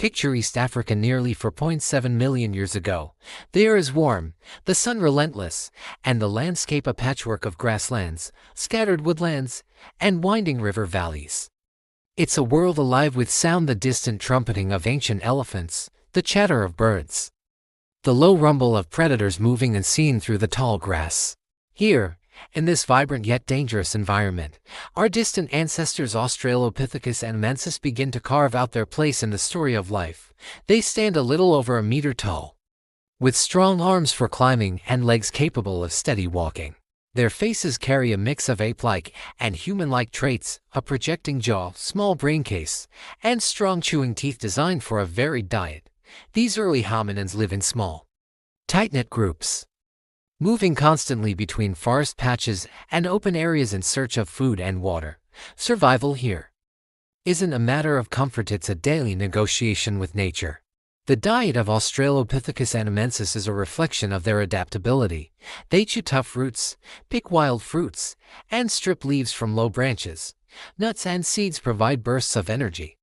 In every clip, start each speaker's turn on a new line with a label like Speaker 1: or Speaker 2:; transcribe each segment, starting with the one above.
Speaker 1: Picture East Africa nearly 4.7 million years ago. The air is warm, the sun relentless, and the landscape a patchwork of grasslands, scattered woodlands, and winding river valleys. It's a world alive with sound, the distant trumpeting of ancient elephants, the chatter of birds, the low rumble of predators moving unseen through the tall grass. Here, in this vibrant yet dangerous environment, our distant ancestors Australopithecus and anamensis begin to carve out their place in the story of life. They stand a little over a meter tall, with strong arms for climbing and legs capable of steady walking. Their faces carry a mix of ape-like and human-like traits, a projecting jaw, small brain case, and strong chewing teeth designed for a varied diet. These early hominins live in small, tight-knit groups, moving constantly between forest patches and open areas in search of food and water. Survival here isn't a matter of comfort, it's a daily negotiation with nature. The diet of Australopithecus anamensis is a reflection of their adaptability. They chew tough roots, pick wild fruits, and strip leaves from low branches. Nuts and seeds provide bursts of energy,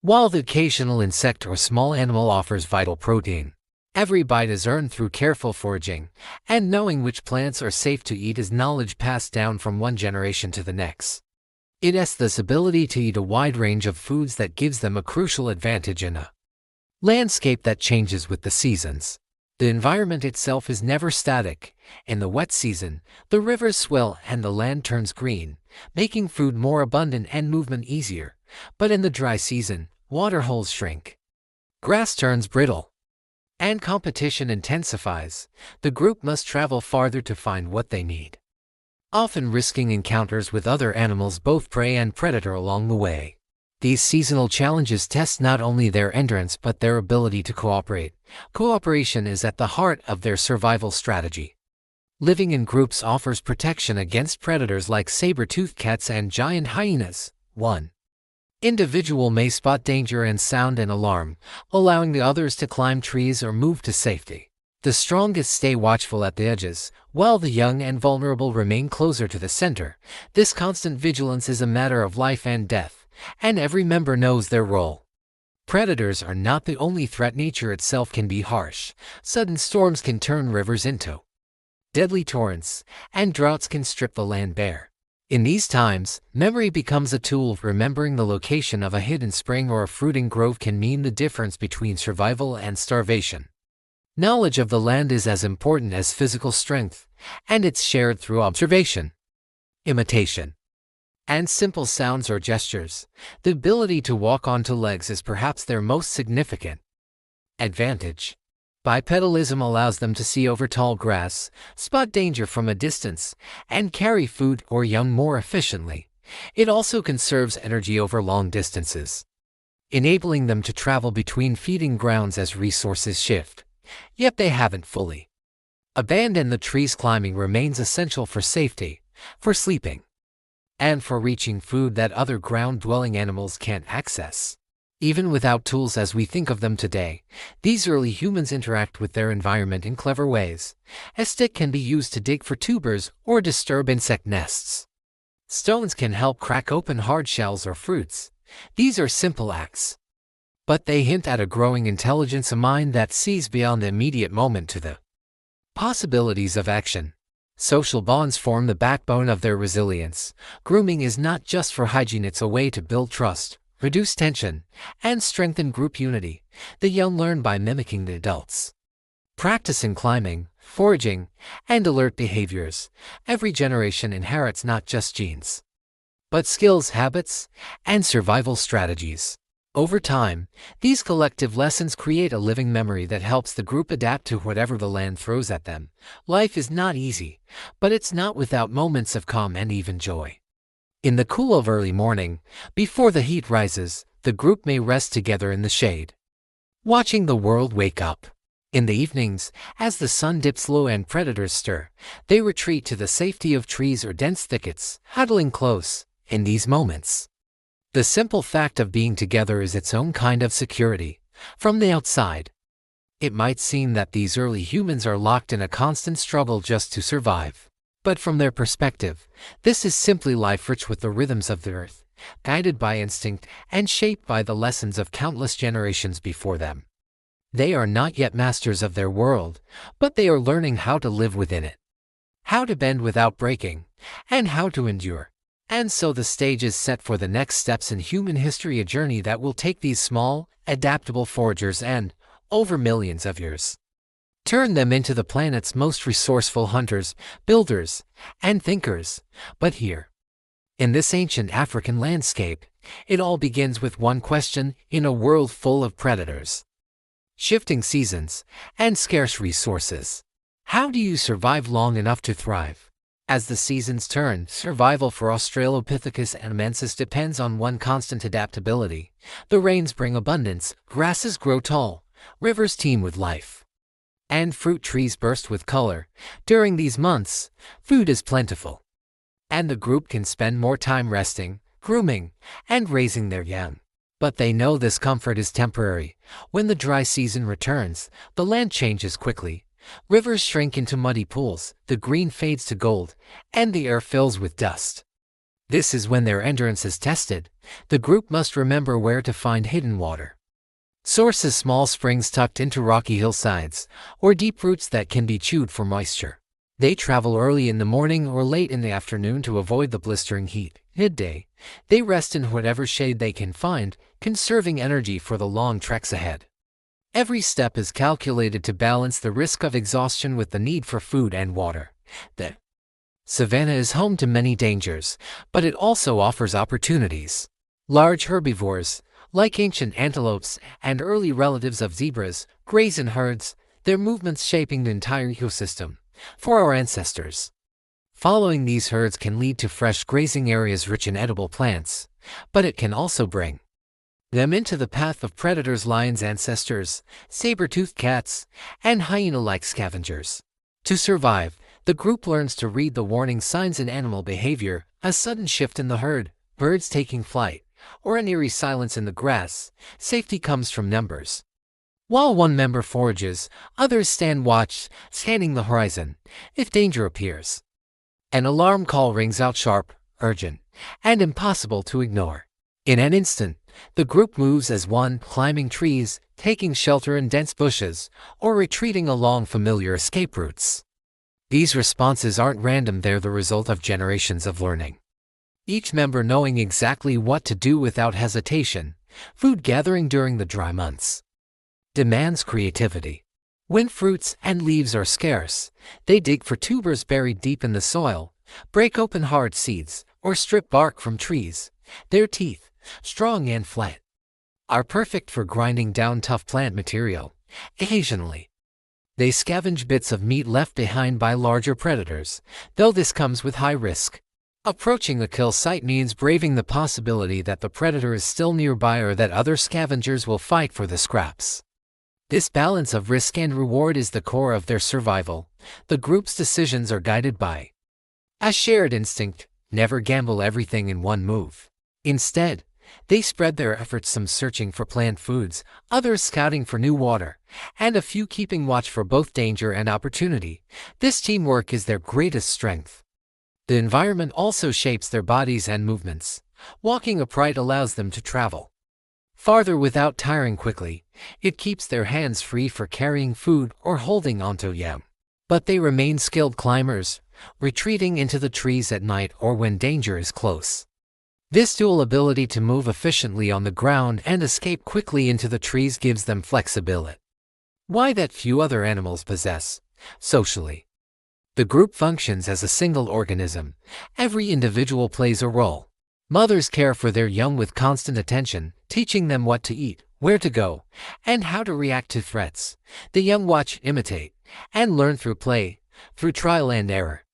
Speaker 1: while the occasional insect or small animal offers vital protein. Every bite is earned through careful foraging, and knowing which plants are safe to eat is knowledge passed down from one generation to the next. It has this ability to eat a wide range of foods that gives them a crucial advantage in a landscape that changes with the seasons. The environment itself is never static. In the wet season, the rivers swell and the land turns green, making food more abundant and movement easier. But in the dry season, water holes shrink, grass turns brittle, and competition intensifies. The group must travel farther to find what they need, often risking encounters with other animals, both prey and predator, along the way. These seasonal challenges test not only their endurance but their ability to cooperate. Cooperation is at the heart of their survival strategy. Living in groups offers protection against predators like saber-toothed cats and giant hyenas. One individual may spot danger and sound an alarm, allowing the others to climb trees or move to safety. The strongest stay watchful at the edges, while the young and vulnerable remain closer to the center. This constant vigilance is a matter of life and death, and every member knows their role. Predators are not the only threat. Nature itself can be harsh. Sudden storms can turn rivers into deadly torrents, and droughts can strip the land bare. In these times, memory becomes a tool. Remembering the location of a hidden spring or a fruiting grove can mean the difference between survival and starvation. Knowledge of the land is as important as physical strength, and it's shared through observation, imitation, and simple sounds or gestures. The ability to walk on two legs is perhaps their most significant advantage. Bipedalism allows them to see over tall grass, spot danger from a distance, and carry food or young more efficiently. It also conserves energy over long distances, enabling them to travel between feeding grounds as resources shift. Yet they haven't fully abandoned the trees. Climbing remains essential for safety, for sleeping, and for reaching food that other ground-dwelling animals can't access. Even without tools as we think of them today, these early humans interact with their environment in clever ways. A stick can be used to dig for tubers or disturb insect nests. Stones can help crack open hard shells or fruits. These are simple acts, but they hint at a growing intelligence, a mind that sees beyond the immediate moment to the possibilities of action. Social bonds form the backbone of their resilience. Grooming is not just for hygiene, it's a way to build trust, reduce tension, and strengthen group unity. The young learn by mimicking the adults, practicing climbing, foraging, and alert behaviors. Every generation inherits not just genes, but skills, habits, and survival strategies. Over time, these collective lessons create a living memory that helps the group adapt to whatever the land throws at them. Life is not easy, but it's not without moments of calm and even joy. In the cool of early morning, before the heat rises, the group may rest together in the shade, watching the world wake up. In the evenings, as the sun dips low and predators stir, they retreat to the safety of trees or dense thickets, huddling close. In these moments, the simple fact of being together is its own kind of security. From the outside, it might seem that these early humans are locked in a constant struggle just to survive. But from their perspective, this is simply life, rich with the rhythms of the earth, guided by instinct and shaped by the lessons of countless generations before them. They are not yet masters of their world, but they are learning how to live within it, how to bend without breaking, and how to endure. And so the stage is set for the next steps in human history, a journey that will take these small, adaptable foragers and, over millions of years, turn them into the planet's most resourceful hunters, builders, and thinkers. But here, in this ancient African landscape, it all begins with one question: in a world full of predators, shifting seasons, and scarce resources, how do you survive long enough to thrive? As the seasons turn, survival for Australopithecus anamensis depends on one constant: adaptability. The rains bring abundance, grasses grow tall, rivers teem with life, and fruit trees burst with color. During these months, food is plentiful, and the group can spend more time resting, grooming, and raising their young. But they know this comfort is temporary. When the dry season returns, the land changes quickly. Rivers shrink into muddy pools, the green fades to gold, and the air fills with dust. This is when their endurance is tested. The group must remember where to find hidden water sources: small springs tucked into rocky hillsides, or deep roots that can be chewed for moisture. They travel early in the morning or late in the afternoon to avoid the blistering heat. Midday, they rest in whatever shade they can find, conserving energy for the long treks ahead. Every step is calculated to balance the risk of exhaustion with the need for food and water. The savannah is home to many dangers, but it also offers opportunities. Large herbivores, like ancient antelopes and early relatives of zebras, graze in herds, their movements shaping the entire ecosystem. For our ancestors, following these herds can lead to fresh grazing areas rich in edible plants, but it can also bring them into the path of predators: lions' ancestors, saber-toothed cats, and hyena-like scavengers. To survive, the group learns to read the warning signs in animal behavior: a sudden shift in the herd, birds taking flight, or an eerie silence in the grass. Safety comes from numbers. While one member forages, others stand watch, scanning the horizon. If danger appears, an alarm call rings out, sharp, urgent, and impossible to ignore. In an instant, the group moves as one, climbing trees, taking shelter in dense bushes, or retreating along familiar escape routes. These responses aren't random, they're the result of generations of learning, each member knowing exactly what to do without hesitation. Food gathering during the dry months demands creativity. When fruits and leaves are scarce, they dig for tubers buried deep in the soil, break open hard seeds, or strip bark from trees. Their teeth, strong and flat, are perfect for grinding down tough plant material. Occasionally, they scavenge bits of meat left behind by larger predators, though this comes with high risk. Approaching a kill site means braving the possibility that the predator is still nearby or that other scavengers will fight for the scraps. This balance of risk and reward is the core of their survival. The group's decisions are guided by a shared instinct: never gamble everything in one move. Instead, they spread their efforts, some searching for plant foods, others scouting for new water, and a few keeping watch for both danger and opportunity. This teamwork is their greatest strength. The environment also shapes their bodies and movements. Walking upright allows them to travel farther without tiring quickly. It keeps their hands free for carrying food or holding onto yam. But they remain skilled climbers, retreating into the trees at night or when danger is close. This dual ability to move efficiently on the ground and escape quickly into the trees gives them flexibility, why that few other animals possess. Socially, the group functions as a single organism. Every individual plays a role. Mothers care for their young with constant attention, teaching them what to eat, where to go, and how to react to threats. The young watch, imitate, and learn through play, through trial and error.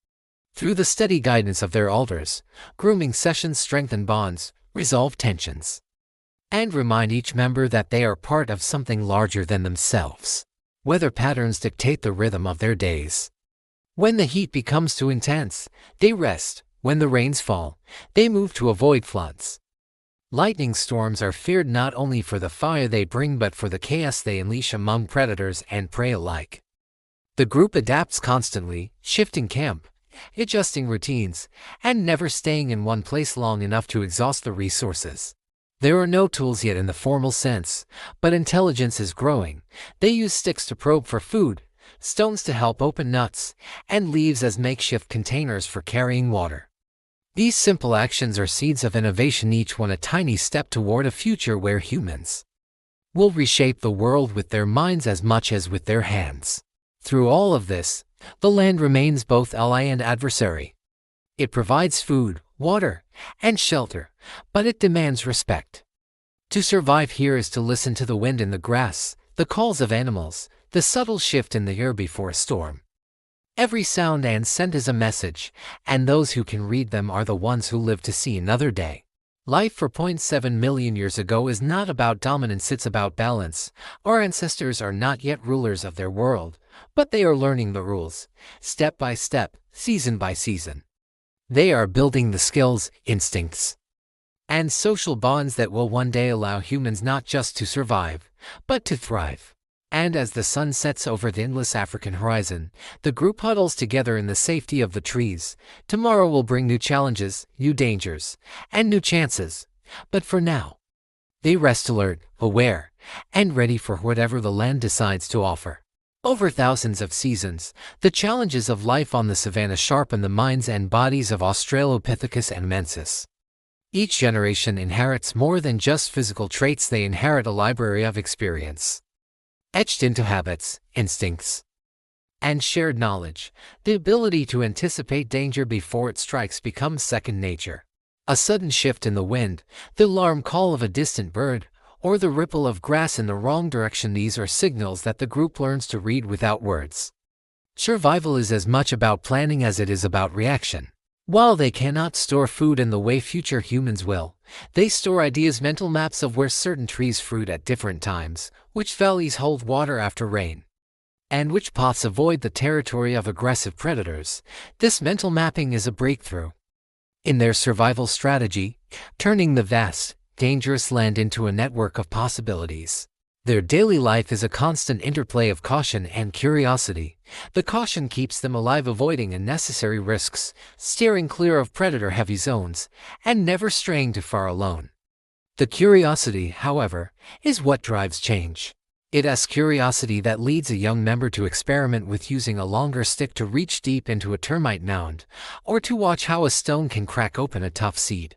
Speaker 1: Through the steady guidance of their elders, grooming sessions strengthen bonds, resolve tensions, and remind each member that they are part of something larger than themselves. Weather patterns dictate the rhythm of their days. When the heat becomes too intense, they rest. When the rains fall, they move to avoid floods. Lightning storms are feared not only for the fire they bring but for the chaos they unleash among predators and prey alike. The group adapts constantly, shifting camp, adjusting routines, and never staying in one place long enough to exhaust the resources. There are no tools yet in the formal sense, but intelligence is growing. They use sticks to probe for food, stones to help open nuts, and leaves as makeshift containers for carrying water. These simple actions are seeds of innovation, each one a tiny step toward a future where humans will reshape the world with their minds as much as with their hands. Through all of this, the land remains both ally and adversary. It provides food, water, and shelter, but it demands respect. To survive here is to listen to the wind in the grass, the calls of animals, the subtle shift in the air before a storm. Every sound and scent is a message, and those who can read them are the ones who live to see another day. Life 4.7 million years ago is not about dominance, it's about balance. Our ancestors are not yet rulers of their world, but they are learning the rules, step by step, season by season. They are building the skills, instincts, and social bonds that will one day allow humans not just to survive, but to thrive. And as the sun sets over the endless African horizon, the group huddles together in the safety of the trees. Tomorrow will bring new challenges, new dangers, and new chances. But for now, they rest alert, aware, and ready for whatever the land decides to offer. Over thousands of seasons, the challenges of life on the savannah sharpen the minds and bodies of Australopithecus and anamensis. Each generation inherits more than just physical traits, they inherit a library of experience. Etched into habits, instincts, and shared knowledge, the ability to anticipate danger before it strikes becomes second nature. A sudden shift in the wind, the alarm call of a distant bird, or the ripple of grass in the wrong direction, these are signals that the group learns to read without words. Survival is as much about planning as it is about reaction. While they cannot store food in the way future humans will, they store ideas, mental maps of where certain trees fruit at different times, which valleys hold water after rain, and which paths avoid the territory of aggressive predators. This mental mapping is a breakthrough in their survival strategy, turning the vast, dangerous land into a network of possibilities. Their daily life is a constant interplay of caution and curiosity. The caution keeps them alive, avoiding unnecessary risks, steering clear of predator-heavy zones, and never straying too far alone. The curiosity, however, is what drives change. It is curiosity that leads a young member to experiment with using a longer stick to reach deep into a termite mound, or to watch how a stone can crack open a tough seed.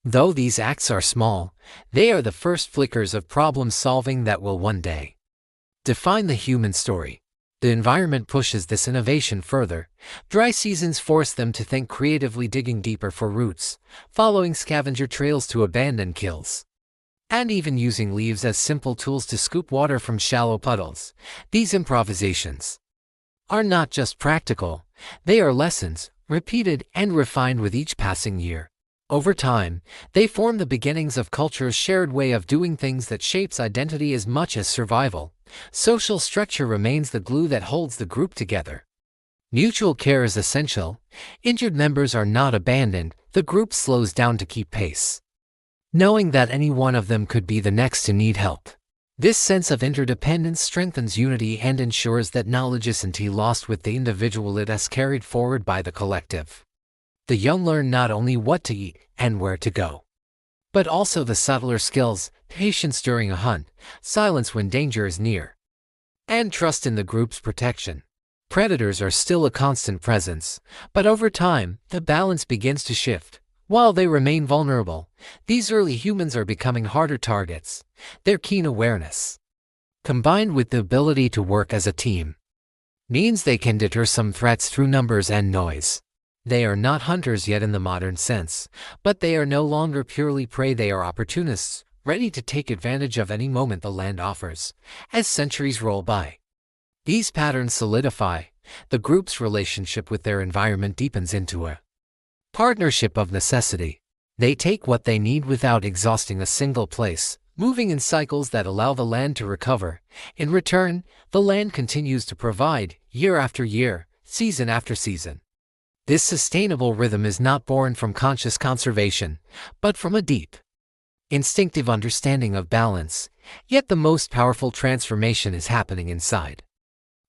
Speaker 1: Though these acts are small, they are the first flickers of problem-solving that will one day define the human story. The environment pushes this innovation further. Dry seasons force them to think creatively, digging deeper for roots, following scavenger trails to abandoned kills, and even using leaves as simple tools to scoop water from shallow puddles. These improvisations are not just practical, they are lessons, repeated and refined with each passing year. Over time, they form the beginnings of culture's shared way of doing things that shapes identity as much as survival. Social structure remains the glue that holds the group together. Mutual care is essential. Injured members are not abandoned. The group slows down to keep pace, knowing that any one of them could be the next to need help. This sense of interdependence strengthens unity and ensures that knowledge isn't lost with the individual, it is carried forward by the collective. The young learn not only what to eat and where to go, but also the subtler skills, patience during a hunt, silence when danger is near, and trust in the group's protection. Predators are still a constant presence, but over time, the balance begins to shift. While they remain vulnerable, these early humans are becoming harder targets. Their keen awareness, combined with the ability to work as a team, means they can deter some threats through numbers and noise. They are not hunters yet in the modern sense, but they are no longer purely prey, they are opportunists, ready to take advantage of any moment the land offers. As centuries roll by, these patterns solidify. The group's relationship with their environment deepens into a partnership of necessity. They take what they need without exhausting a single place, moving in cycles that allow the land to recover. In return, the land continues to provide, year after year, season after season. This sustainable rhythm is not born from conscious conservation, but from a deep, instinctive understanding of balance. Yet the most powerful transformation is happening inside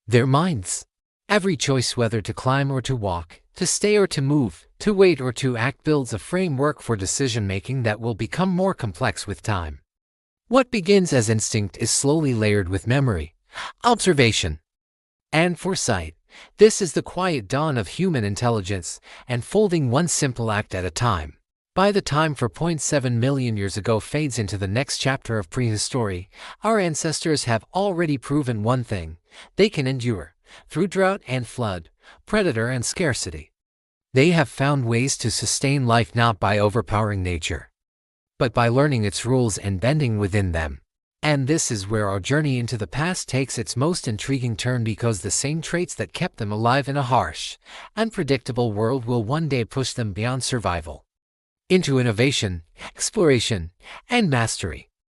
Speaker 1: their minds. Every choice, whether to climb or to walk, To stay or to move, to wait or to act builds a framework for decision-making that will become more complex with time. What begins as instinct is slowly layered with memory, observation, and foresight. This is the quiet dawn of human intelligence, unfolding one simple act at a time. By the time 4.7 million years ago fades into the next chapter of prehistory, our ancestors have already proven one thing: they can endure, through drought and flood, predator and scarcity. They have found ways to sustain life not by overpowering nature, but by learning its rules and bending within them. And this is where our journey into the past takes its most intriguing turn, because the same traits that kept them alive in a harsh, unpredictable world will one day push them beyond survival into innovation, exploration, and mastery.